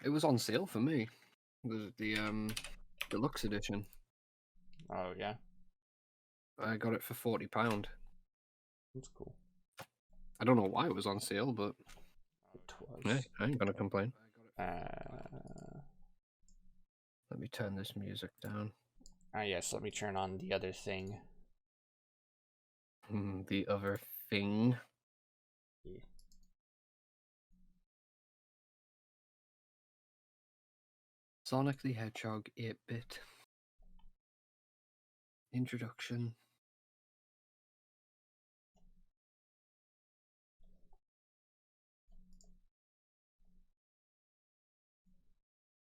It was on sale for me. The deluxe edition. Oh yeah, I got it for £40. that's cool. I don't know why it was on sale, but It hey, was. I ain't gonna complain. Uh, Let me turn this music down. yes. Let me turn on the other thing. The other thing. Yeah. Sonic the Hedgehog 8-bit. Introduction.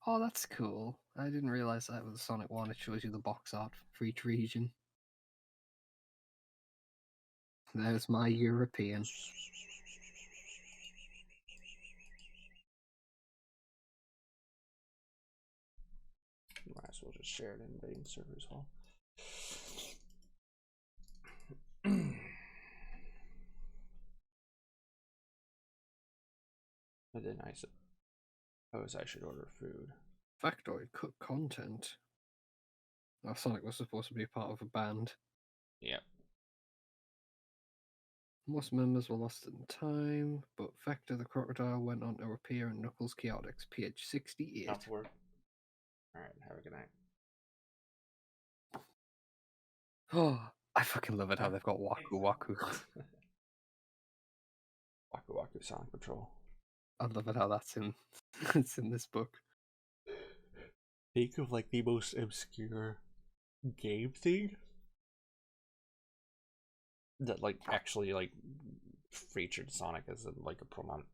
Oh, that's cool. I didn't realize that with Sonic 1. It shows you the box art for each region. There's my European. Might as well just share it in main server as well. And then I suppose I should order food. Factoid cut content. Oh, Sonic was supposed to be part of a band. Yep. Most members were lost in time, but Vector the Crocodile went on to appear in Knuckles Chaotix, page 68. Off work. Alright, have a good night. Oh, I fucking love it how they've got Waku Waku. Waku Waku Sonic Patrol. I love it how that's in it's in this book. Think of like the most obscure game thing that like actually like featured Sonic as like a prominent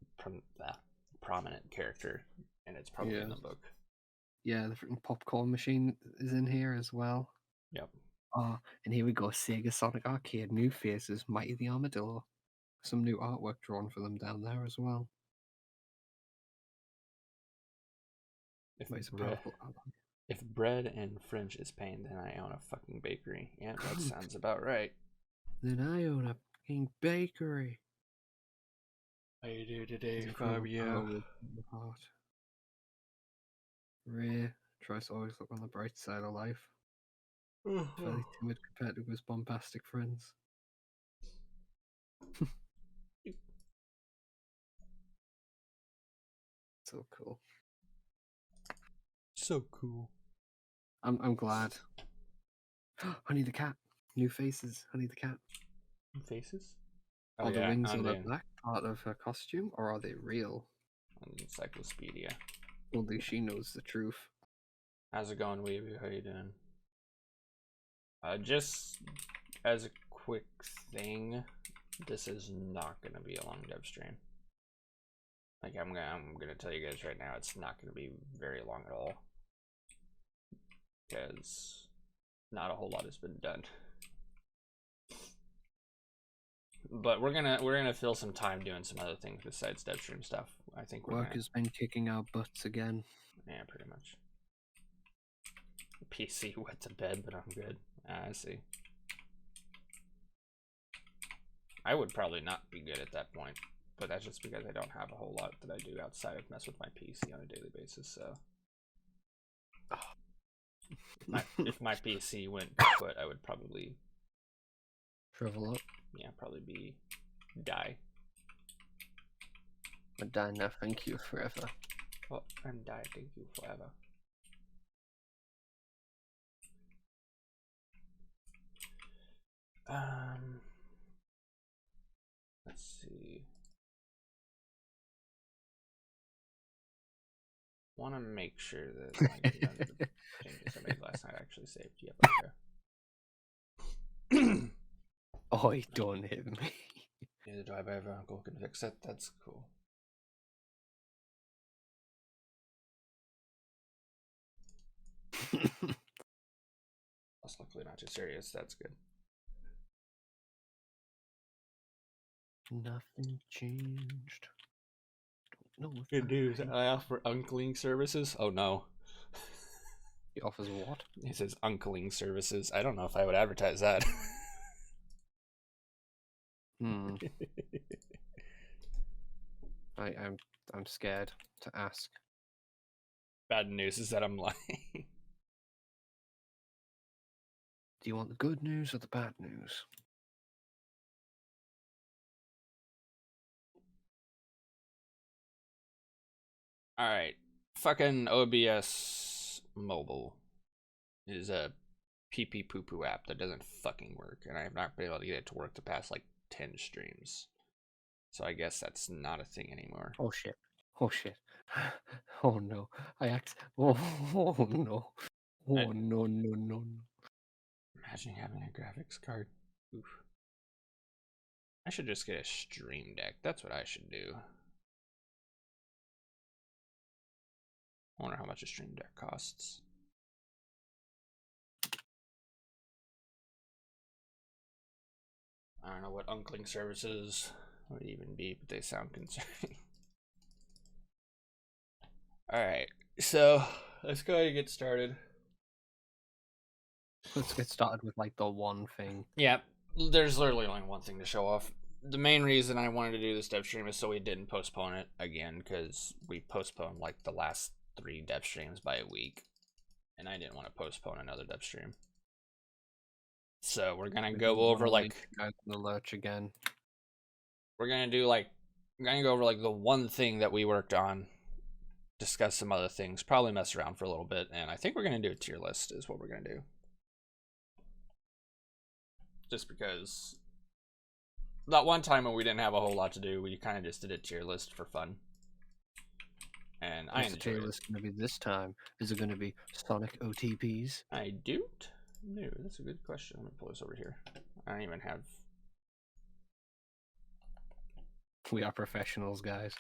character, and it's probably in the book. Yeah, the freaking popcorn machine is in here as well. Yep. Oh, and here we go, Sega Sonic Arcade, new faces, Mighty the Armadillo. Some new artwork drawn for them down there as well. If bread and French is pain, then I own a fucking bakery. Yeah, that sounds about right. Then I own a fucking bakery. How you do today, Fabio? Ray tries to always look on the bright side of life. Fairly timid compared to his bombastic friends. So cool. So cool. I'm glad. Honey the cat. New faces. Honey the cat. New faces? Are the wings on her back part of her costume, or are they real? On the encyclopedia. Only she knows the truth. How's it going, Weeby? How you doing? Just as a quick thing, this is not gonna be a long dev stream. Like I'm gonna tell you guys right now, it's not gonna be very long at all, because not a whole lot has been done. But we're gonna fill some time doing some other things besides dev stream stuff. I think work has been kicking our butts again. Yeah, pretty much. PC went to bed, but I'm good. I see. I would probably not be good at that point, but that's just because I don't have a whole lot that I do outside of mess with my PC on a daily basis. So, if my PC went kaput, I would probably shrivel up. Yeah, probably die. But die now, thank you forever. Oh, and die, thank you forever. Let's see. Want to make sure that like, none of the changes I made last night actually saved. Yep, okay. Oh, he don't hit me. Neither do I, but every uncle can fix it. That's cool. That's luckily not too serious. That's good. Nothing changed. Don't know. Good news. I offer uncling services. Oh no. He offers what? He says uncling services. I don't know if I would advertise that. I'm scared to ask. Bad news is that I'm lying. Do you want the good news or the bad news? Alright. Fucking OBS Mobile is a pee poo poo app that doesn't fucking work, and I have not been able to get it to work the past like 10 streams. So I guess that's not a thing anymore. Oh shit. Oh shit. Oh no. Oh, oh no. Oh no, no, no. Imagine having a graphics card. Oof. I should just get a Stream Deck. That's what I should do. I wonder how much a Stream Deck costs. I don't know what uncling services would even be, but they sound concerning. Alright, so let's go ahead and get started. Let's get started with like the one thing. Yeah, there's literally only one thing to show off. The main reason I wanted to do this dev stream is so we didn't postpone it again, because we postponed like the last 3 dev streams by a week, and I didn't want to postpone another dev stream. So we're gonna go over like guys in the lurch again. We're gonna do like go over like the one thing that we worked on, discuss some other things, probably mess around for a little bit, and I think we're gonna do a tier list is what we're gonna do. Just because that one time when we didn't have a whole lot to do, we kind of just did a tier list for fun. And I enjoyed it. What's the tier list going to be this time? Is it going to be Sonic OTPs? I don't know. That's a good question. Let me pull this over here. I don't even have... We are professionals, guys.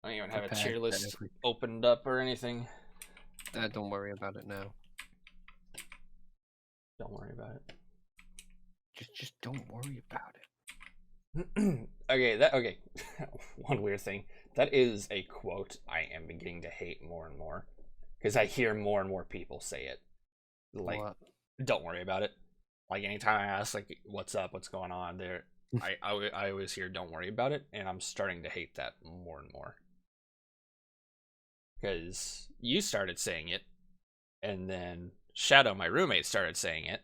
I don't even have a tier list opened up or anything. Don't worry about it now. Don't worry about it. Just don't worry about it. Okay. One weird thing. That is a quote I am beginning to hate more and more, because I hear more and more people say it. Like, what? Don't worry about it. Like anytime I ask, like, what's up, what's going on there, I always hear don't worry about it, and I'm starting to hate that more and more. Because you started saying it, and then Shadow, my roommate, started saying it,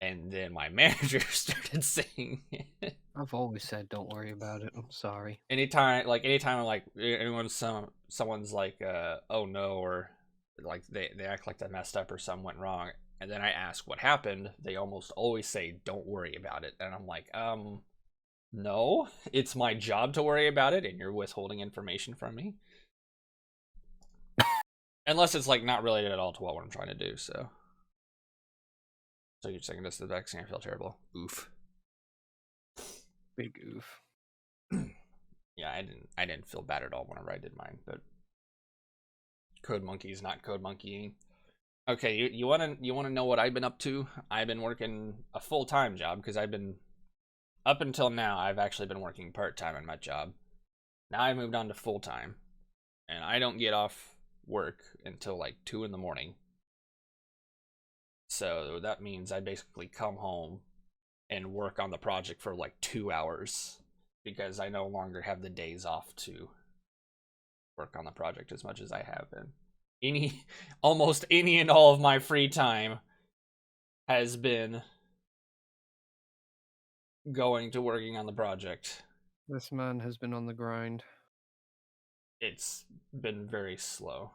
and then my manager started saying it. I've always said don't worry about it. I'm sorry. Anytime I'm like, someone's like, oh no, or like they act like they messed up or something went wrong, and then I ask what happened, they almost always say don't worry about it, and I'm like, no, it's my job to worry about it, and you're withholding information from me. Unless it's like not related at all to what I'm trying to do. So you're saying this is the vaccine? I feel terrible. Oof. Big oof. Yeah, I didn't feel bad at all whenever I did mine, but Code Monkey's not code monkeying. Okay, you wanna know what I've been up to? I've been working a full-time job, because I've been, up until now, I've actually been working part-time in my job. Now I moved on to full-time, and I don't get off work until like 2 in the morning. So that means I basically come home and work on the project for like 2 hours, because I no longer have the days off to work on the project as much as I have been. Almost any and all of my free time has been going to working on the project. This man has been on the grind. It's been very slow.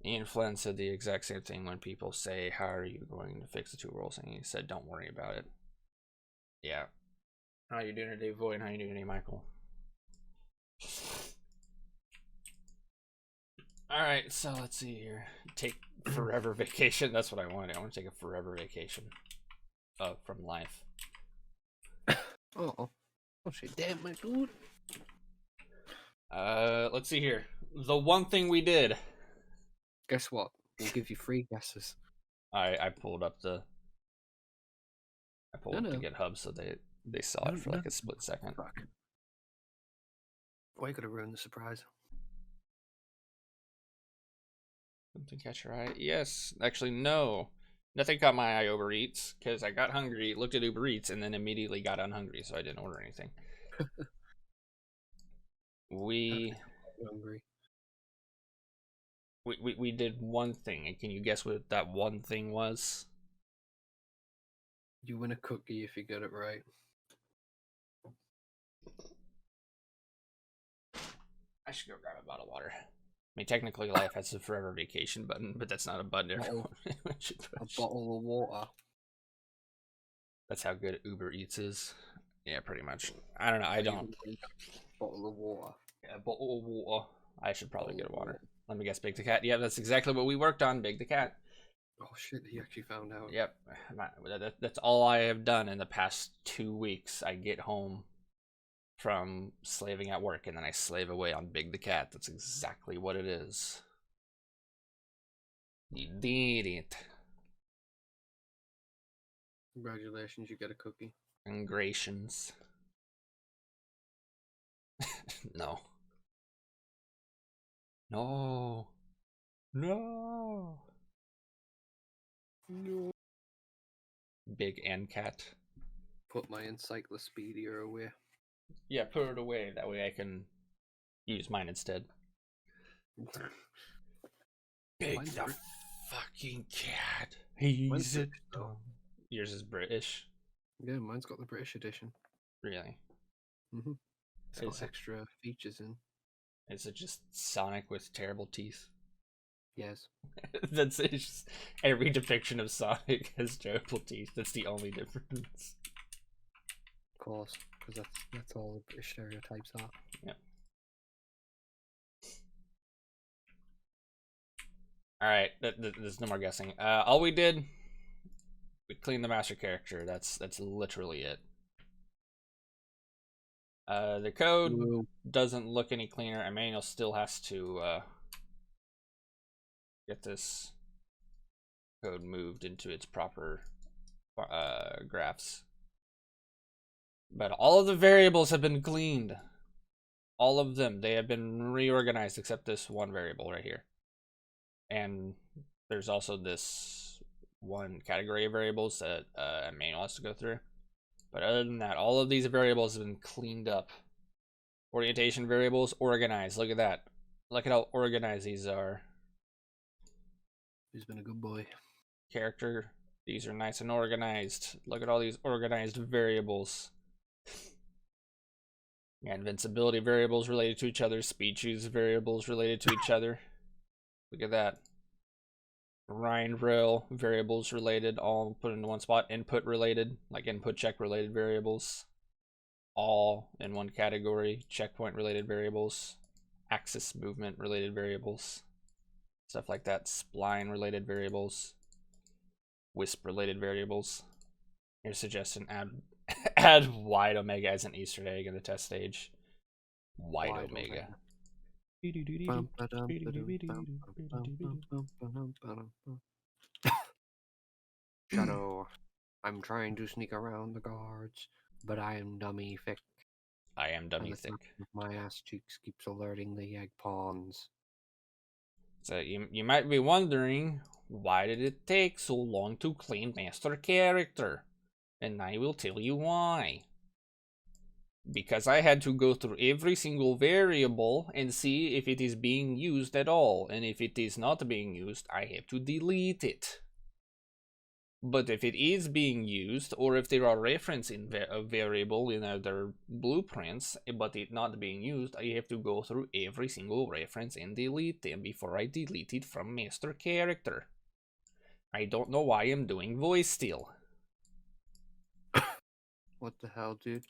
Ian Flynn said the exact same thing when people say, how are you going to fix the 2 roles? And he said, don't worry about it. Yeah. How you doing today, Void? How you doing today, Michael? Alright, so let's see here. Take forever vacation. That's what I want. I want to take a forever vacation from life. Oh shit, damn, my dude. Let's see here. The one thing we did. Guess what? We'll give you 3 guesses. I pulled up the the GitHub, so they saw it for like a split second. Fuck. Why you gotta ruin the surprise? Something catch your eye? Yes. Actually, no. Nothing caught my eye over Eats, because I got hungry, looked at Uber Eats, and then immediately got unhungry, so I didn't order anything. We... Hungry. We did one thing, and can you guess what that one thing was? You win a cookie if you get it right. I should go grab a bottle of water. I mean, technically, life has a forever vacation button, but that's not a button everyone should push. A bottle of water. That's how good Uber Eats is. Yeah, pretty much. I don't know. I don't. Bottle of water. Yeah, bottle of water. I should probably get water. Let me guess. Big the Cat. Yeah, that's exactly what we worked on. Big the Cat. Oh shit! He actually found out. Yep. That's all I have done in the past 2 weeks. I get home from slaving at work, and then I slave away on Big the Cat. That's exactly what it is. You did it. Congratulations, you get a cookie. Congratulations. No. No. No. No. Big and Cat. Put my encyclopedia away. Yeah, put it away. That way I can use mine instead. Big Mine's the British. fucking cat. He's a British, though. Yours is British. Yeah, mine's got the British edition. Really? Mm-hmm. It's Is got it? extra features in. Is it just Sonic with terrible teeth? Yes. That's it's just every depiction of Sonic has terrible teeth. That's the only difference. Of course, because that's all the British stereotypes are. Yep. All right, there's no more guessing. All we did, we cleaned the master character. That's literally it. The code doesn't look any cleaner. Emmanuel still has to get this code moved into its proper graphs. But all of the variables have been cleaned. All of them. They have been reorganized except this one variable right here. And there's also this one category of variables that Emmanuel has to go through. But other than that, all of these variables have been cleaned up. Orientation variables, organized. Look at that. Look at how organized these are. He's been a good boy. Character, these are nice and organized. Look at all these organized variables. Yeah, invincibility variables related to each other. Speed use variables related to each other. Look at that. Grind rail variables related, all put into one spot. Input related, like input check related variables. All in one category. Checkpoint related variables. Axis movement related variables. Stuff like that. Spline related variables. Wisp related variables. Here's a suggestion: add wide omega as an Easter egg in the test stage. Wide omega. Shadow, I'm trying to sneak around the guards, but I am dummy thick. I am dummy And the thick. top of my ass cheeks keeps alerting the egg pawns. So you might be wondering, why did it take so long to claim master character? And I will tell you why. Because I had to go through every single variable and see if it is being used at all. And if it is not being used, I have to delete it. But if it is being used, or if there are reference in a variable in other blueprints, but it not being used, I have to go through every single reference and delete them before I delete it from master character. I don't know why I'm doing voice steal. What the hell, dude?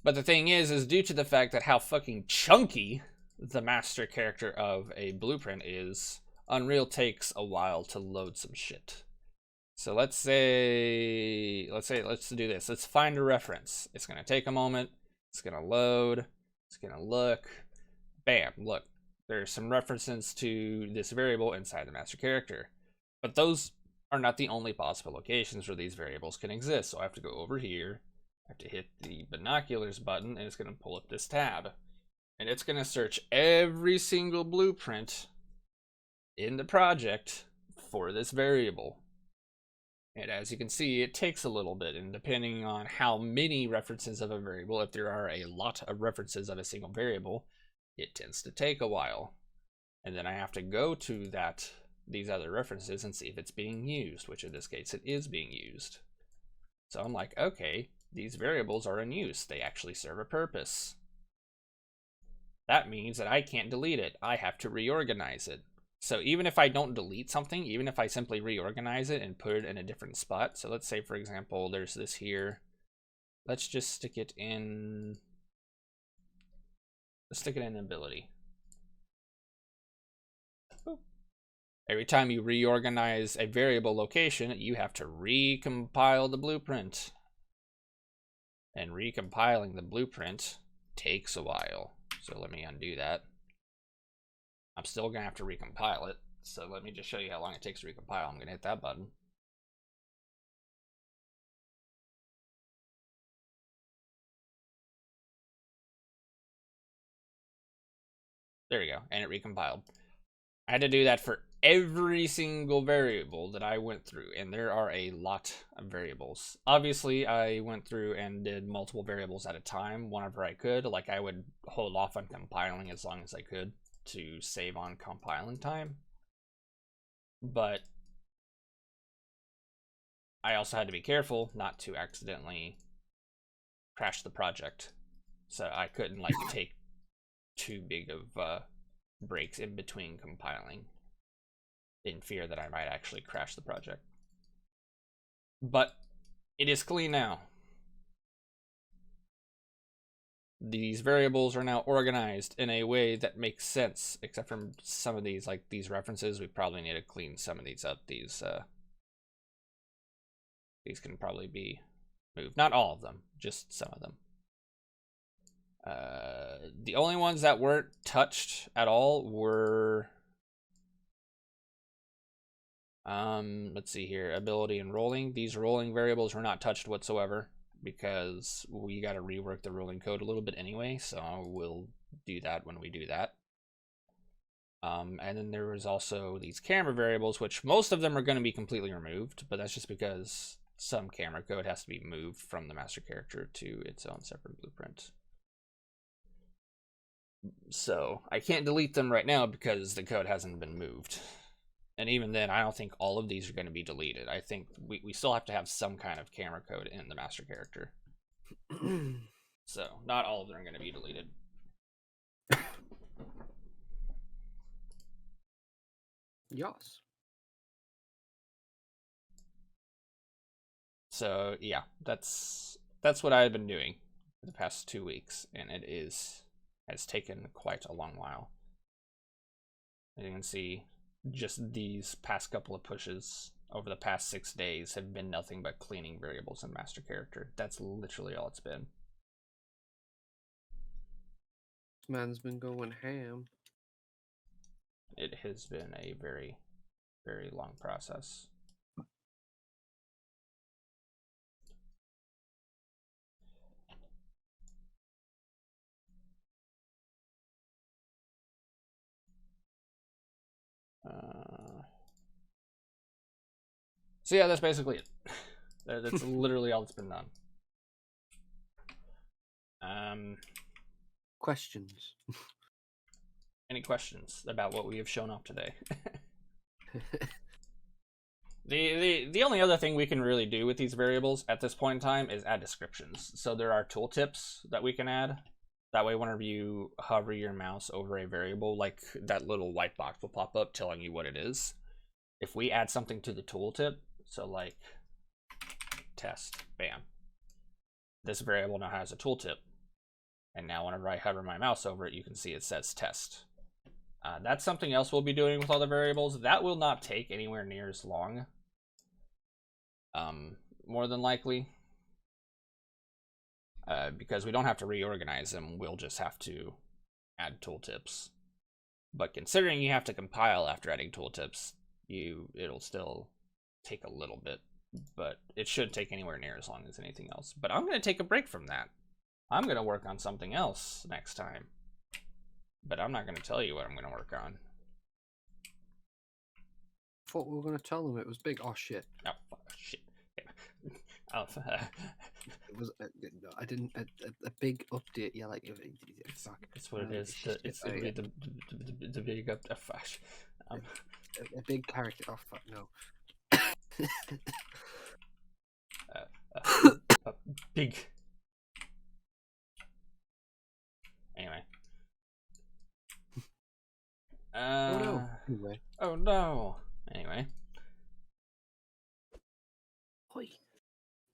But the thing is due to the fact that how fucking chunky the master character of a blueprint is, Unreal takes a while to load some shit. So let's do this. Let's find a reference. It's gonna take a moment. It's gonna load. It's gonna look. Bam, look. There's some references to this variable inside the master character. But those are not the only possible locations where these variables can exist. So I have to go over here. I have to hit the binoculars button, and it's gonna pull up this tab. And it's gonna search every single blueprint in the project for this variable. And as you can see, it takes a little bit, and depending on how many references of a variable, if there are a lot of references of a single variable, it tends to take a while. and then I have to go to these other references and see if it's being used, which in this case it is being used. So I'm like, okay, these variables are in use. They actually serve a purpose. That means that I can't delete it. I have to reorganize it. So even if I don't delete something, even if I simply reorganize it and put it in a different spot. So let's say, for example, there's this here. Let's just stick it in. Let's stick it in ability. Boop. Every time you reorganize a variable location, you have to recompile the blueprint. And recompiling the blueprint takes a while. So let me undo that. I'm still gonna have to recompile it. So let me just show you how long it takes to recompile. I'm gonna hit that button. There we go, and it recompiled. I had to do that for every single variable that I went through, and there are a lot of variables. Obviously, I went through and did multiple variables at a time whenever I could. Like, I would hold off on compiling as long as I could to save on compiling time. But I also had to be careful not to accidentally crash the project. So I couldn't, like, take too big of breaks in between compiling in fear that I might actually crash the project. But it is clean now. These variables are now organized in a way that makes sense, except for some of these, like these references. We probably need to clean some of these up. These can probably be moved. Not all of them, just some of them. The only ones that weren't touched at all were let's see here, ability and rolling. These rolling variables were not touched whatsoever because we got to rework the rolling code a little bit anyway, so we'll do that when we do that. And then there was also these camera variables, which most of them are going to be completely removed, but that's just because some camera code has to be moved from the master character to its own separate blueprint. So I can't delete them right now because the code hasn't been moved. And even then, I don't think all of these are going to be deleted. I think we still have to have some kind of camera code in the master character. So not all of them are going to be deleted. Yes. So yeah, that's what I've been doing for the past 2 weeks, and it has taken quite a long while. As you can see, just these past couple of pushes over the past 6 days have been nothing but cleaning variables in master character. That's literally all it's been. This man's been going ham. It has been a very, very long process. So yeah, that's basically it. That's literally all that's been done. Questions? Any questions about what we have shown off today? The only other thing we can really do with these variables at this point in time is add descriptions. So there are tooltips that we can add. That way, whenever you hover your mouse over a variable, like that little white box will pop up telling you what it is. If we add something to the tooltip, so like test, bam, this variable now has a tooltip. And now whenever I hover my mouse over it, you can see it says test. That's something else we'll be doing with all the variables. That will not take anywhere near as long. More than likely. Because we don't have to reorganize them, we'll just have to add tooltips. But considering you have to compile after adding tooltips, it'll still take a little bit, but it should take anywhere near as long as anything else. But I'm going to take a break from that. I'm going to work on something else next time, but I'm not going to tell you what I'm going to work on. I thought we were going to tell them it was big. Oh shit. Oh, shit. Oh, It was I didn't a big update. Yeah, like fuck. it's what it is. It'll be the big up. Fuck. A big character. Oh fuck no. A big. Anyway. Oh no. Anyway. Oh no. Anyway. Oi,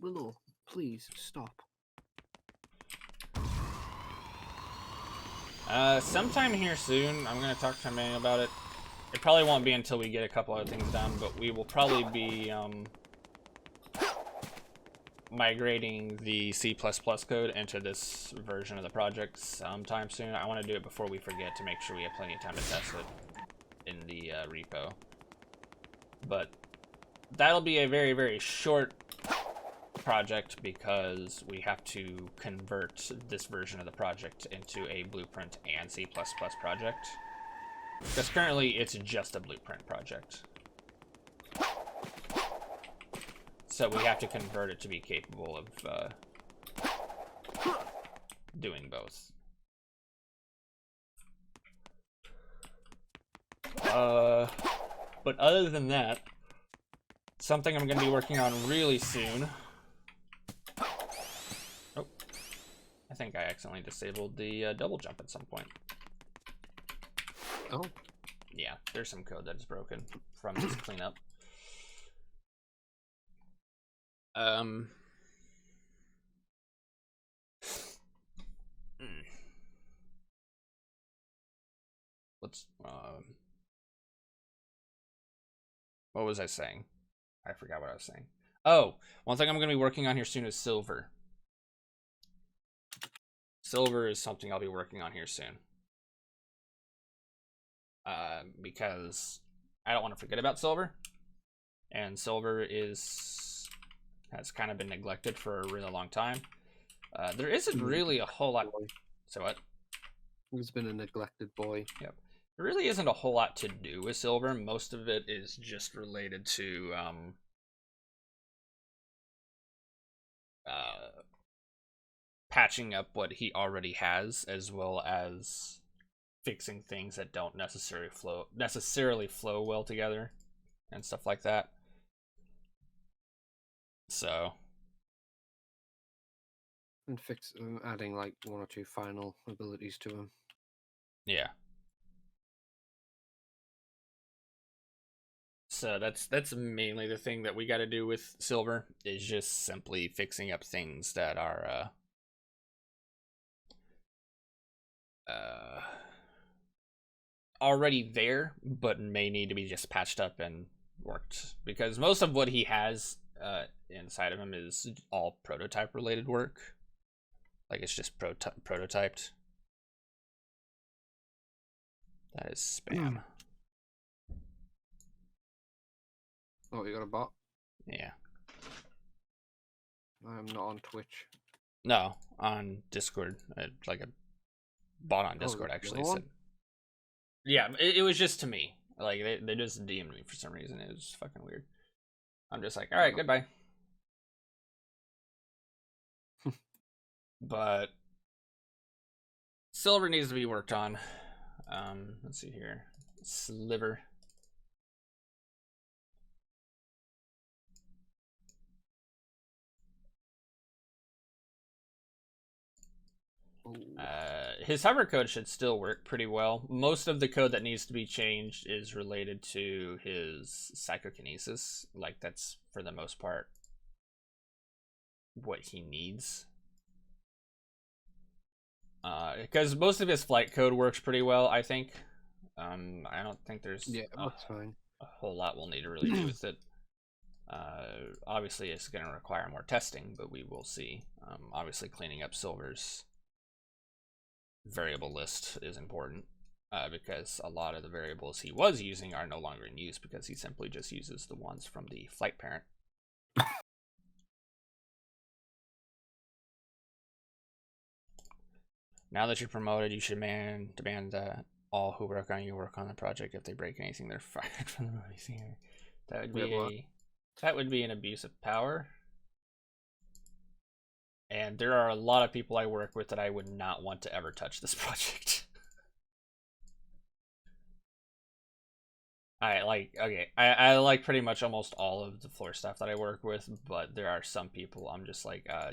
Willow, please stop. Sometime here soon, I'm gonna talk to Manny about it. It probably won't be until we get a couple other things done, but we will probably be migrating the C++ code into this version of the project sometime soon. I want to do it before we forget to make sure we have plenty of time to test it in the repo. But that'll be a very, very short project because we have to convert this version of the project into a Blueprint and C++ project. Because currently it's just a Blueprint project. So we have to convert it to be capable of doing both. But other than that, something I'm going to be working on really soon. Oh, I think I accidentally disabled the double jump at some point. Oh. Yeah, there's some code that is broken from this cleanup. Let's what was I saying? I forgot what I was saying. Oh, one thing I'm going to be working on here soon is silver. Silver is something I'll be working on here soon. Because I don't want to forget about silver. And silver has kind of been neglected for a really long time. There isn't really a whole lot. So what? He's been a neglected boy. Yep. There really isn't a whole lot to do with silver. Most of it is just related to patching up what he already has, as well as fixing things that don't necessarily flow well together and stuff like that. So, and adding like one or two final abilities to him. Yeah. So that's mainly the thing that we got to do with silver, is just simply fixing up things that are already there, but may need to be just patched up and worked. Because most of what he has inside of him is all prototype related work. Like, it's just prototyped. That is spam. Oh, you got a bot? Yeah. I'm not on Twitch. No, on Discord. Like a bot on Discord actually said. Yeah, it was just to me. Like, they just DM'd me for some reason. It was fucking weird. I'm just like, all right, goodbye. But silver needs to be worked on. Let's see here. Sliver. His hover code should still work pretty well. Most of the code that needs to be changed is related to his psychokinesis. Like, that's for the most part what he needs. Because most of his flight code works pretty well, I think. I don't think there's that's fine. A whole lot we'll need to really do with it. Obviously, it's going to require more testing, but we will see. Obviously, cleaning up Silver's variable list is important, because a lot of the variables he was using are no longer in use because he simply just uses the ones from the flight parent. Now that you're promoted, you should demand that all who work on the project. If they break anything, they're fired from the movie theater. That would be an abuse of power. And there are a lot of people I work with that I would not want to ever touch this project. I like pretty much almost all of the floor staff that I work with, but there are some people I'm just like, I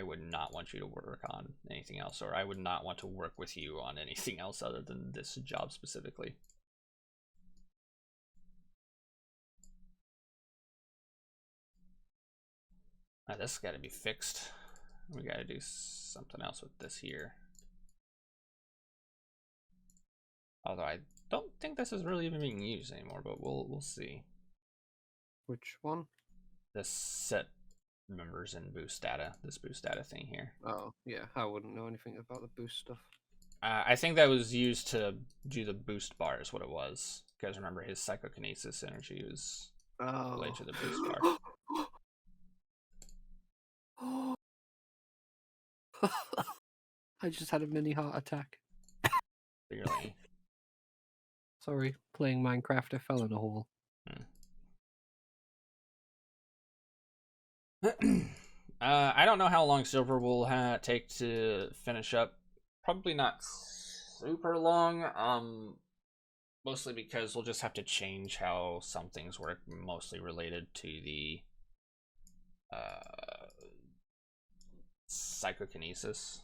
would not want you to work on anything else, or I would not want to work with you on anything else other than this job specifically. This has got to be fixed. We got to do something else with this here. Although I don't think this is really even being used anymore, but we'll see. Which one? This set members and boost data. This boost data thing here. Oh yeah, I wouldn't know anything about the boost stuff. I think that was used to do the boost bar is what it was. Because remember, his psychokinesis energy was related to the boost bar. I just had a mini heart attack. Clearly. Sorry, playing Minecraft, I fell in a hole. I don't know how long Silver will take to finish up. Probably not super long. Mostly because we'll just have to change how some things work, mostly related to the psychokinesis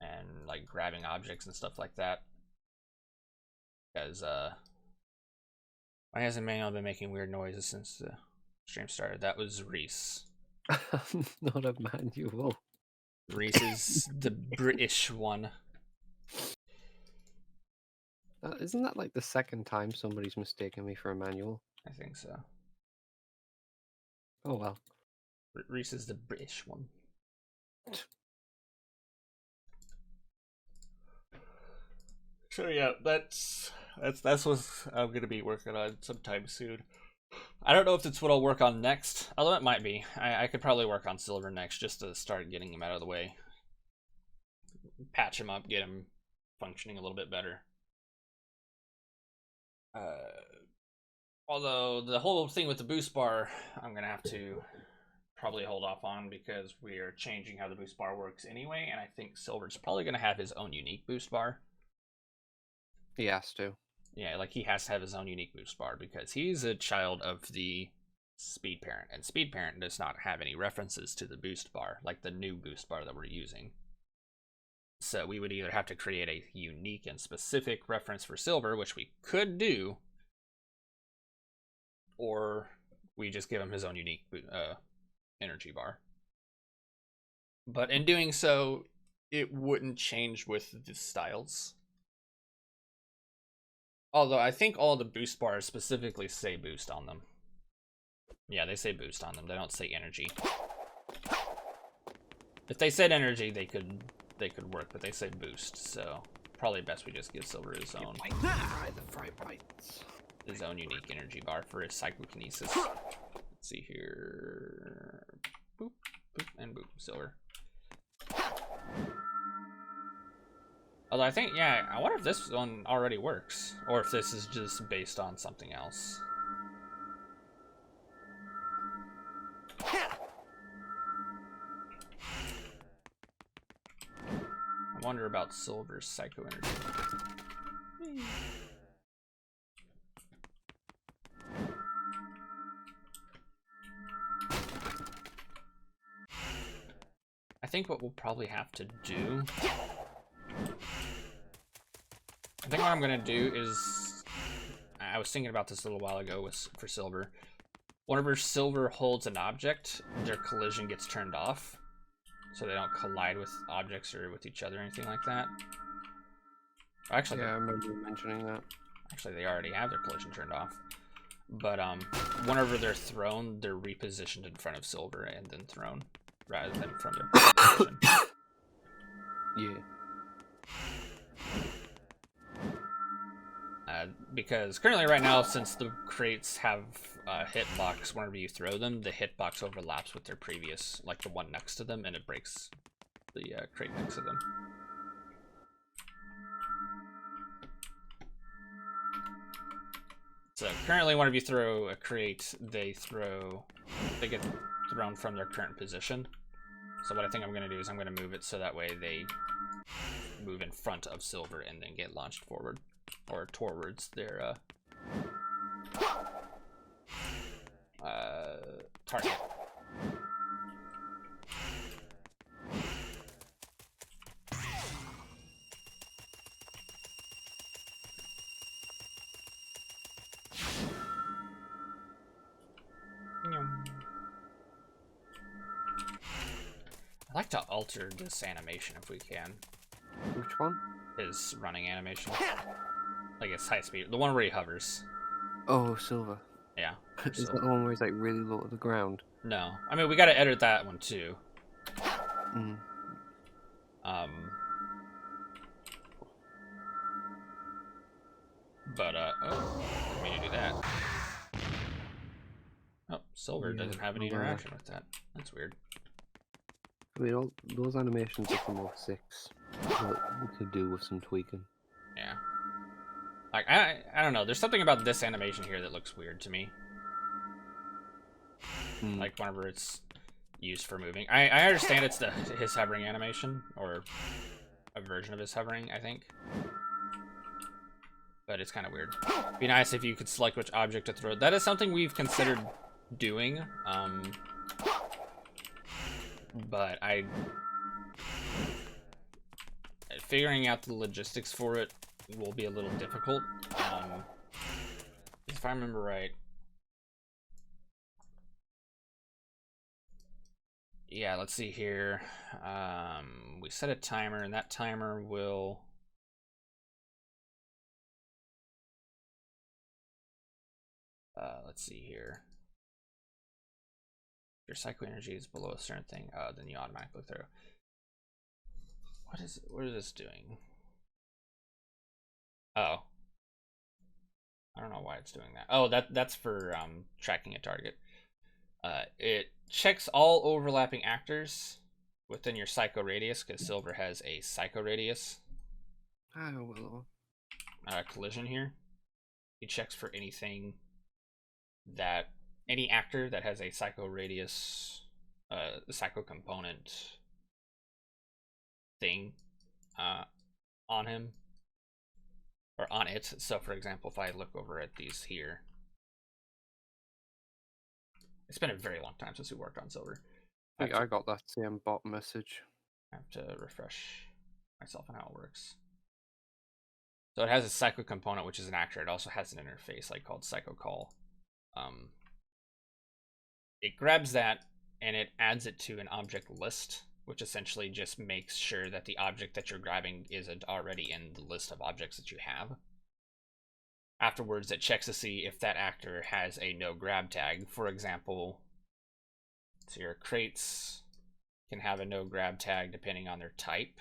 and like grabbing objects and stuff like that. Because why hasn't Manuel been making weird noises since the stream started? That was Reese. Not a manual. Reese is the British one. Isn't that like the second time somebody's mistaken me for a manual? I think so. Oh well. Reese is the British one. So yeah, that's what I'm gonna be working on sometime soon. I don't know if it's what I'll work on next, although it might be. I could probably work on Silver next just to start getting him out of the way. Patch him up, get him functioning a little bit better. Although the whole thing with the boost bar, I'm gonna have to probably hold off on because we are changing how the boost bar works anyway, and I think Silver's probably gonna have his own unique boost bar. He has to. Yeah, like he has to have his own unique boost bar because he's a child of the Speed Parent, and Speed Parent does not have any references to the boost bar, like the new boost bar that we're using. So we would either have to create a unique and specific reference for Silver, which we could do, or we just give him his own unique energy bar. But in doing so, it wouldn't change with the styles. Although I think all the boost bars specifically say boost on them. Yeah, they say boost on them. They don't say energy. If they said energy, they could work, but they say boost, so probably best we just give Silver his own. His own unique energy bar for his psychokinesis. Let's see here. Boop, boop, and boop. Silver. Although I think, yeah, I wonder if this one already works, or if this is just based on something else. I wonder about Silver's psycho energy. I think what we'll probably have to do, I think what I'm gonna do is, I was thinking about this a little while ago for Silver. Whenever Silver holds an object, their collision gets turned off, so they don't collide with objects or with each other or anything like that. Actually, yeah, I remember you mentioning that. Actually, they already have their collision turned off. But whenever they're thrown, they're repositioned in front of Silver and then thrown, rather than from their position. Yeah. Because currently right now, since the crates have a hitbox, whenever you throw them, the hitbox overlaps with their previous, like the one next to them, and it breaks the crate next to them. So currently, whenever you throw a crate, they get thrown from their current position. So what I think I'm going to do is I'm going to move it so that way they move in front of silver and then get launched forward or towards their target. I'd like to alter this animation if we can. Which one? His running animation. Like it's high speed. The one where he hovers. Oh, silver. Yeah. Is that the one where he's like really low to the ground? No. I mean, we gotta edit that one too. Mm. But, oh, I mean to do that. Oh, silver doesn't have any interaction with that. That's weird. I mean, all those animations are from 06. That we could do with some tweaking. Yeah. Like, I don't know. There's something about this animation here that looks weird to me. Like, whenever it's used for moving. I understand it's his hovering animation, or a version of his hovering, I think. But it's kind of weird. Be nice if you could select which object to throw. That is something we've considered doing. But figuring out the logistics for it will be a little difficult. If I remember right. Yeah, let's see here. We set a timer, and that timer will... let's see here. If your psycho energy is below a certain thing, then you automatically throw. What is this doing? Oh. I don't know why it's doing that. Oh, that's for tracking a target. It checks all overlapping actors within your psycho radius, because silver has a psycho radius. Oh, well. Collision here. It checks for anything that any actor that has a psycho radius, psycho component thing on him or on it. So, for example, if I look over at these here, it's been a very long time since we worked on silver. I think I got that same bot message. I have to refresh myself on how it works. So it has a psycho component, which is an actor. It also has an interface like called psycho call. It grabs that and it adds it to an object list, which essentially just makes sure that the object that you're grabbing is already in the list of objects that you have. Afterwards, it checks to see if that actor has a no grab tag. For example, so your crates can have a no grab tag depending on their type.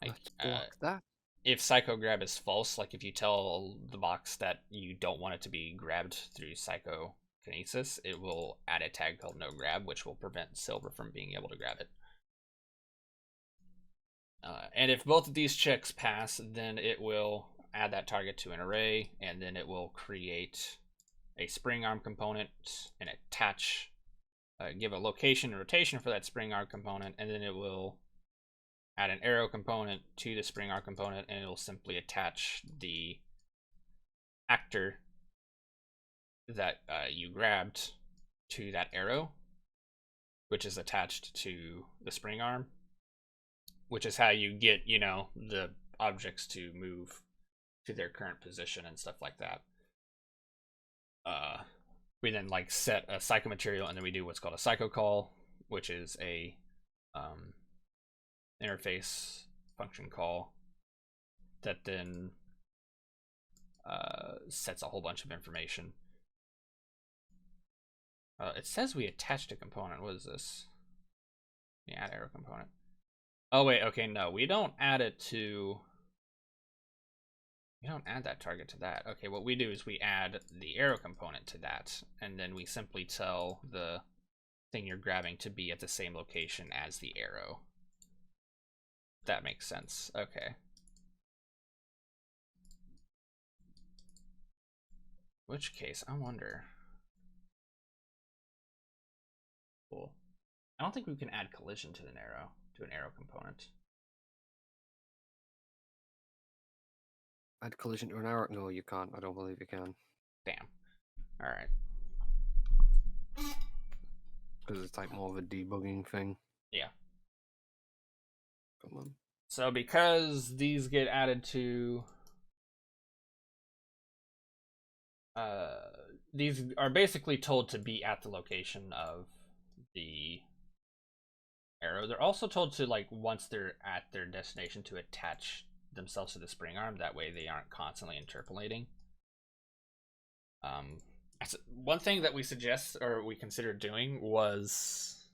Let's block that. If psycho grab is false, like if you tell the box that you don't want it to be grabbed through Psychokinesis, it will add a tag called no grab, which will prevent silver from being able to grab it. And if both of these checks pass, then it will add that target to an array, and then it will create a spring arm component and attach, give a location and rotation for that spring arm component, and then it will add an arrow component to the spring arm component, and it'll simply attach the actor that you grabbed to that arrow, which is attached to the spring arm, which is how you get, you know, the objects to move to their current position and stuff like that. We then like set a psycho material, and then we do what's called a psycho call, which is a interface function call that then sets a whole bunch of information. It says we attached a component. What is this? The add arrow component. Oh wait, okay, no, we don't add it to. We don't add that target to that. Okay, what we do is we add the arrow component to that, and then we simply tell the thing you're grabbing to be at the same location as the arrow. That makes sense. Okay. which case, I wonder. Cool. I don't think we can add collision to an arrow component. Add collision to an arrow? No, you can't. I don't believe you can. Damn. All right. Because it's like more of a debugging thing. Yeah. Come on. So because these get added to, these are basically told to be at the location of the arrow. They're also told to, like, once they're at their destination, to attach themselves to the spring arm. That way they aren't constantly interpolating. One thing that we suggest, or we considered doing, was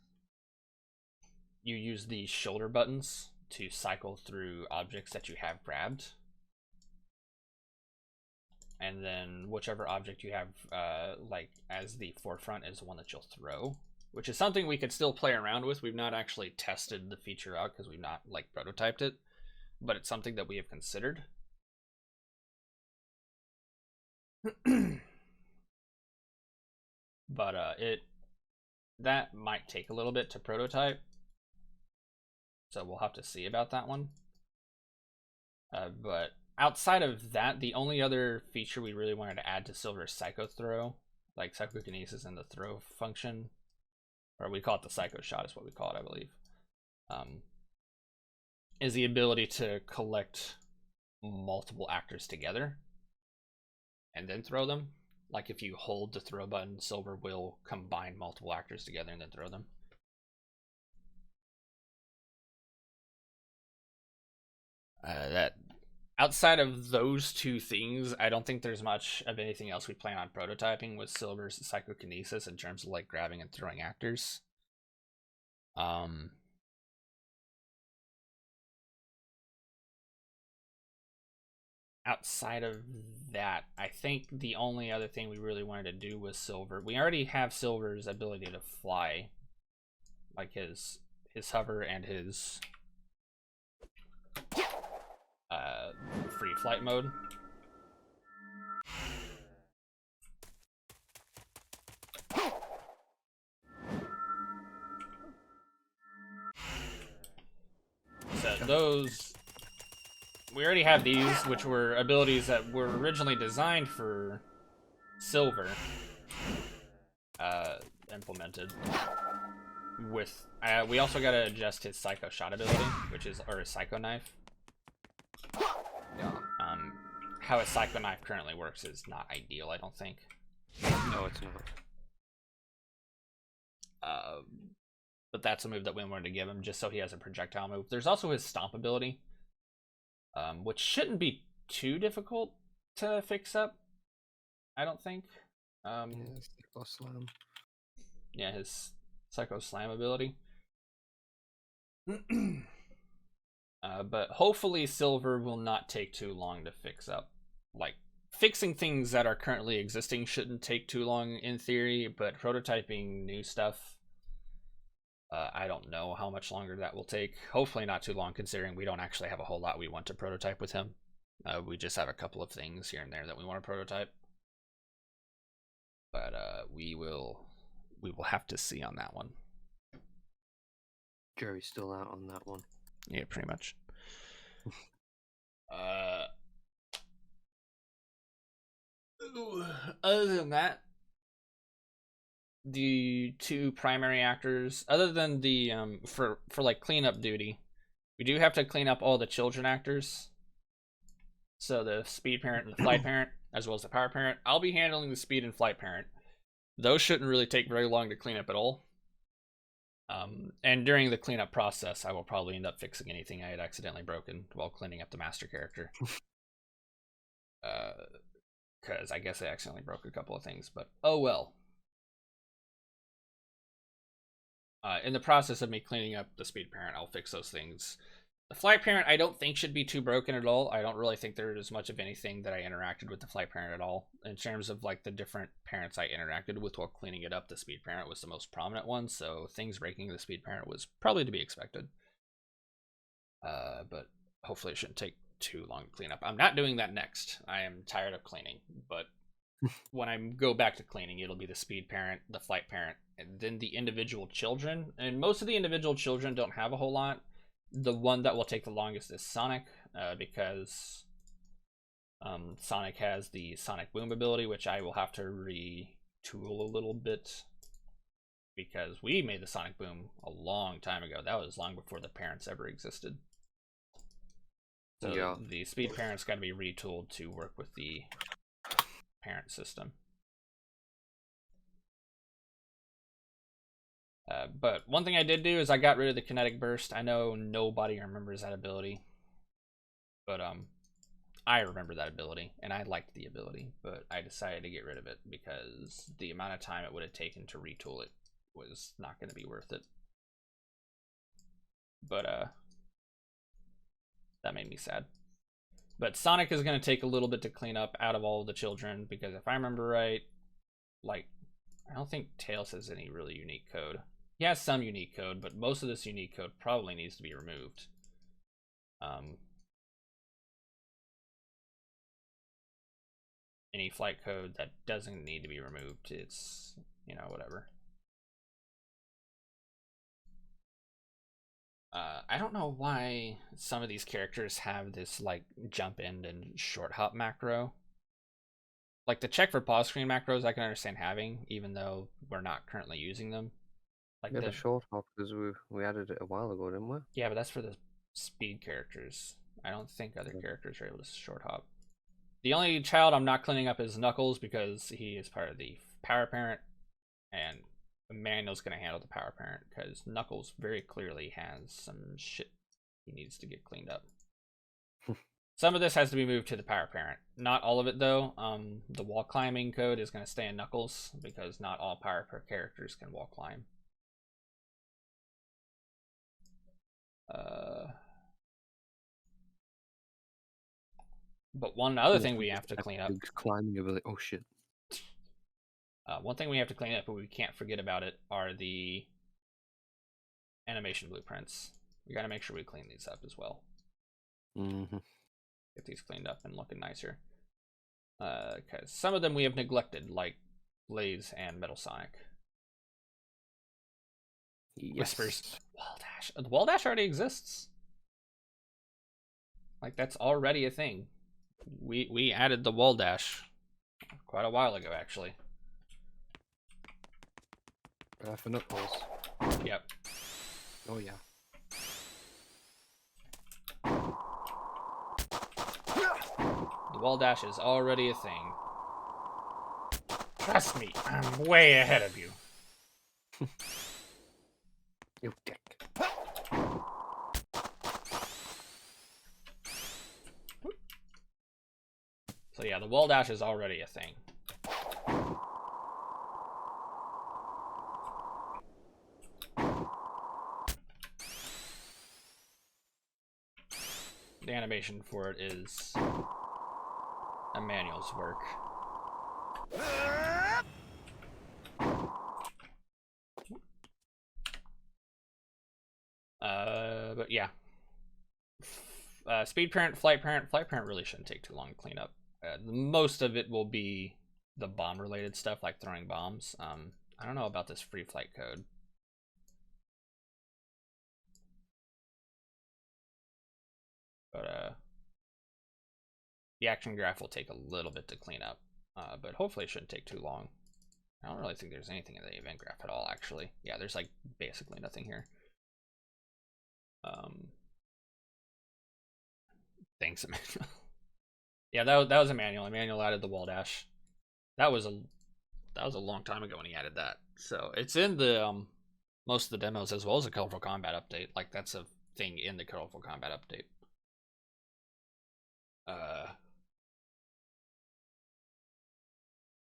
you use the shoulder buttons to cycle through objects that you have grabbed, and then whichever object you have like as the forefront is the one that you'll throw, which is something we could still play around with. We've not actually tested the feature out because we've not like prototyped it, but it's something that we have considered. But that might take a little bit to prototype, so we'll have to see about that one. But outside of that, the only other feature we really wanted to add to Silver is Psycho Throw, like Psychokinesis and the throw function, or we call it the Psycho Shot is what we call it, I believe, is the ability to collect multiple actors together and then throw them. Like if you hold the throw button, Silver will combine multiple actors together and then throw them. That outside of those two things, I don't think there's much of anything else we plan on prototyping with Silver's Psychokinesis in terms of like grabbing and throwing actors. Outside of that, I think the only other thing we really wanted to do was Silver. We already have Silver's ability to fly, like his hover and his free flight mode. So those, we already have these, which were abilities that were originally designed for Silver, implemented. With we also got to adjust his Psycho Shot ability, which is, or his Psycho Knife. Yeah. How a Psycho Knife currently works is not ideal, I don't think. No, it's not. But that's a move that we wanted to give him, just so he has a projectile move. There's also his Stomp ability, which shouldn't be too difficult to fix up, I don't think. Yeah, Psycho Slam. Yeah, his Psycho Slam ability. But hopefully Silver will not take too long to fix up. Like, fixing things that are currently existing shouldn't take too long in theory, but prototyping new stuff, I don't know how much longer that will take. Hopefully not too long, considering we don't actually have a whole lot we want to prototype with him. We just have a couple of things here and there that we want to prototype. But we will have to see on that one. Jerry's still out on that one. Yeah, pretty much. Other than that, the two primary actors, other than the for like cleanup duty, we do have to clean up all the children actors. So the speed parent and the flight parent, as well as the power parent. I'll be handling the speed and flight parent. Those shouldn't really take very long to clean up at all. And during the cleanup process, I will probably end up fixing anything I had accidentally broken while cleaning up the master character. Because I guess I accidentally broke a couple of things, but oh well. In the process of me cleaning up the speed parent, I'll fix those things. The flight parent, I don't think should be too broken at all. I don't really think there is much of anything that I interacted with the flight parent at all. In terms of like the different parents I interacted with while cleaning it up, the speed parent was the most prominent one, so things breaking the speed parent was probably to be expected. But hopefully it shouldn't take too long to clean up. I'm not doing that next. I am tired of cleaning, but when I go back to cleaning, it'll be the speed parent, the flight parent, and then the individual children. And most of the individual children don't have a whole lot. The one that will take the longest is Sonic, because Sonic has the Sonic Boom ability, which I will have to retool a little bit, because we made the Sonic Boom a long time ago. That was long before the parents ever existed. So yeah, the speed parent's got to be retooled to work with the parent system. But one thing I did do is I got rid of the kinetic burst. I know nobody remembers that ability, but I remember that ability, and I liked the ability, but I decided to get rid of it because the amount of time it would have taken to retool it was not going to be worth it. But that made me sad. But Sonic is going to take a little bit to clean up out of all of the children, because if I remember right, like, I don't think Tails has any really unique code. He has some unique code, but most of this unique code probably needs to be removed. Any flight code that doesn't need to be removed, it's, you know, whatever. I don't know why some of these characters have this like jump in and short hop macro. Like the check for pause screen macros I can understand having, even though we're not currently using them. Like the short hop, because we added it a while ago, didn't we? Yeah, but that's for the speed characters. I don't think other characters are able to short hop. The only child I'm not cleaning up is Knuckles, because he is part of the power parent, and Manuel's going to handle the power parent, because Knuckles very clearly has some shit he needs to get cleaned up. Some of this has to be moved to the power parent. Not all of it, though. The wall climbing code is going to stay in Knuckles, because not all power characters can wall climb. But one other thing we have to clean up. Climbing ability. Oh shit. One thing we have to clean up, but we can't forget about it, are the animation blueprints. We got to make sure we clean these up as well. Get these cleaned up and looking nicer. Because some of them we have neglected, like Blaze and Metal Sonic. Yes. Whispers. Wall dash. The wall dash already exists. Like, that's already a thing. We added the wall dash quite a while ago, actually. For Knuckles. Yep. Oh yeah. The wall dash is already a thing. Trust me, I'm way ahead of you. You dick. So yeah, the wall dash is already a thing. The animation for it is Emmanuel's work. But yeah. Speed parent, flight parent. Flight parent really shouldn't take too long to clean up. Most of it will be the bomb related stuff, like throwing bombs. I don't know about this free flight code. But the action graph will take a little bit to clean up, but hopefully it shouldn't take too long. I don't really think there's anything in the event graph at all, actually. Yeah, there's like basically nothing here. Thanks, Emmanuel. Yeah, that was Emmanuel. Emmanuel added the wall dash. That was a long time ago when he added that. So it's in the most of the demos, as well as the colorful combat update. Like, that's a thing in the colorful combat update.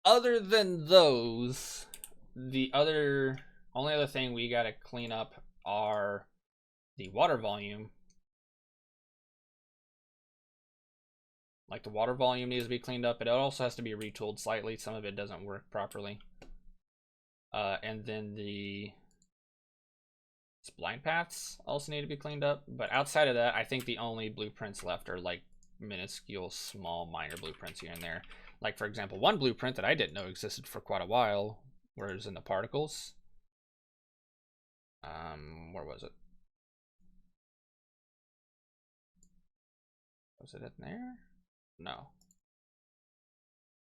Other than those, the only other thing we gotta clean up are the water volume. Like, the water volume needs to be cleaned up, but it also has to be retooled slightly. Some of it doesn't work properly. And then the spline paths also need to be cleaned up. But outside of that, I think the only blueprints left are like minuscule, small, minor blueprints here and there. Like, for example, one blueprint that I didn't know existed for quite a while, whereas in the particles. Where was it? Was it in there? No.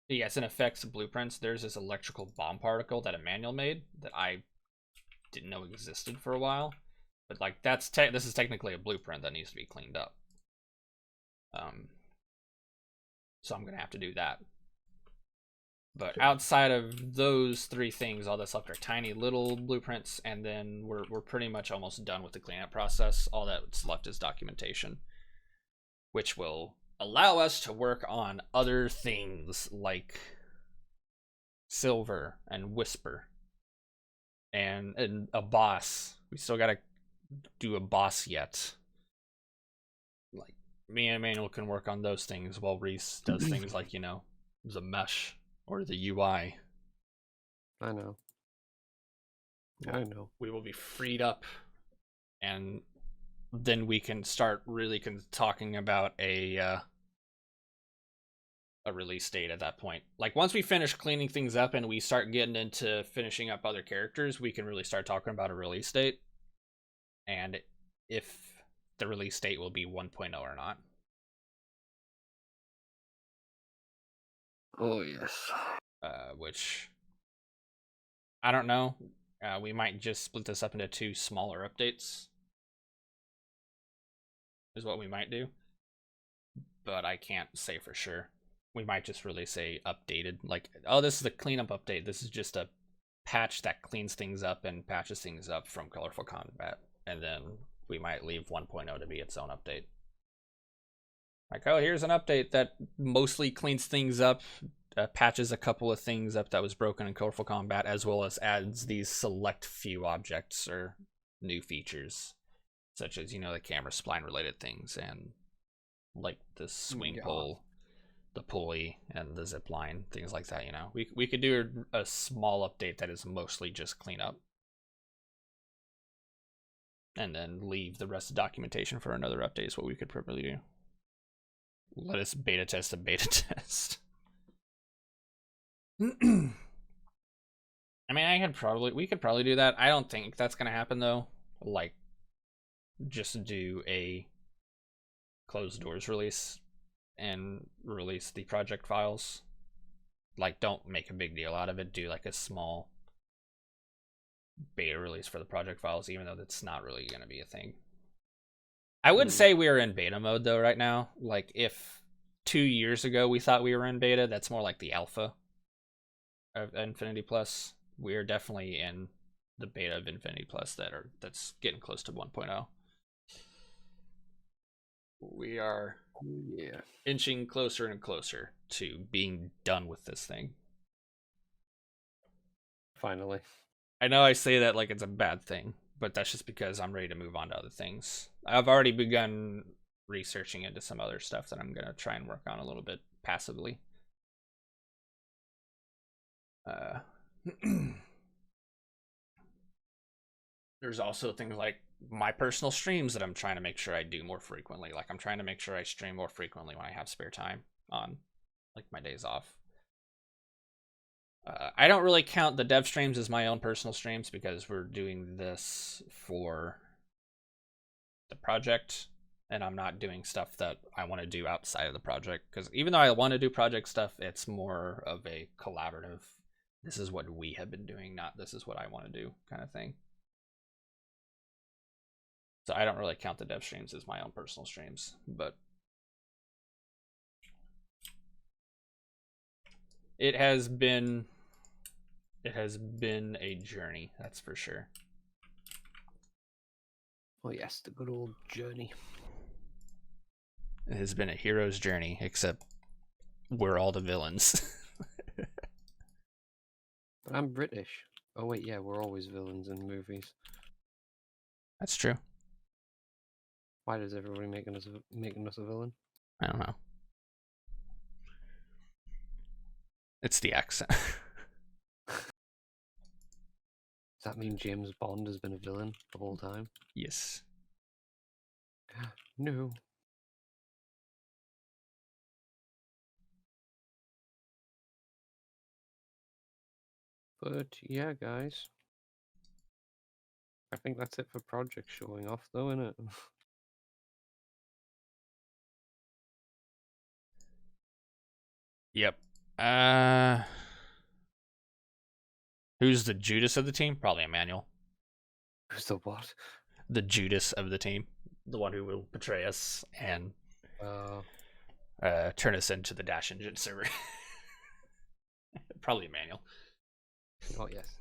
Yes, in effects blueprints, there's this electrical bomb particle that Emmanuel made that I didn't know existed for a while. But like this is technically a blueprint that needs to be cleaned up. So I'm gonna have to do that. But outside of those three things, all that's left are tiny little blueprints, and then we're pretty much almost done with the cleanup process. All that's left is documentation, which will allow us to work on other things like Silver and Whisper and a boss. We still gotta do a boss yet. Like, me and Emmanuel can work on those things while Reese does things like, the mesh or the UI. I know. We will be freed up, and then we can start really talking about a release date at that point. Like, once we finish cleaning things up and we start getting into finishing up other characters, we can really start talking about a release date, and if the release date will be 1.0 or not. Oh, yes. Which, I don't know. We might just split this up into 2 smaller updates, is what we might do. But I can't say for sure. We might just release a updated, like, oh, this is the cleanup update. This is just a patch that cleans things up and patches things up from Colorful Combat. And then we might leave 1.0 to be its own update. Like, oh, here's an update that mostly cleans things up, patches a couple of things up that was broken in Colorful Combat, as well as adds these select few objects or new features, such as, the camera spline related things, and like the swing pole, the pulley, and the zip line, things like that. We could do a small update that is mostly just cleanup, and then leave the rest of the documentation for another update is what we could probably do. Let us beta test a beta test. I mean, we could probably do that. I don't think that's gonna happen though. Like, just do a closed doors release and release the project files. Like, don't make a big deal out of it. Do like a small beta release for the project files, even though that's not really gonna be a thing. I would say we are in beta mode though right now. Like, if 2 years ago we thought we were in beta, that's more like the alpha of Infinity Plus. We are definitely in the beta of Infinity Plus that's getting close to 1.0. We are inching closer and closer to being done with this thing. Finally. I know I say that like it's a bad thing, but that's just because I'm ready to move on to other things. I've already begun researching into some other stuff that I'm going to try and work on a little bit passively. There's also things like my personal streams that I'm trying to make sure I do more frequently. Like, I'm trying to make sure I stream more frequently when I have spare time on, like, my days off. I don't really count the dev streams as my own personal streams because we're doing this for the project, and I'm not doing stuff that I want to do outside of the project. Because even though I want to do project stuff, it's more of a collaborative, this is what we have been doing, not this is what I want to do kind of thing. So I don't really count the dev streams as my own personal streams, but it has been a journey, that's for sure. Oh yes, the good old journey. It has been a hero's journey, except we're all the villains. But I'm British. Oh wait, yeah, we're always villains in movies. That's true. Why does everybody making us a villain? I don't know. It's the accent. Does that mean James Bond has been a villain the whole time? Yes. No. But yeah, guys, I think that's it for project showing off, though, isn't it? Yep. Who's the Judas of the team? Probably Emmanuel. Who's the what? The Judas of the team, the one who will betray us and turn us into the Dash Engine server. Probably Emmanuel. Oh yes.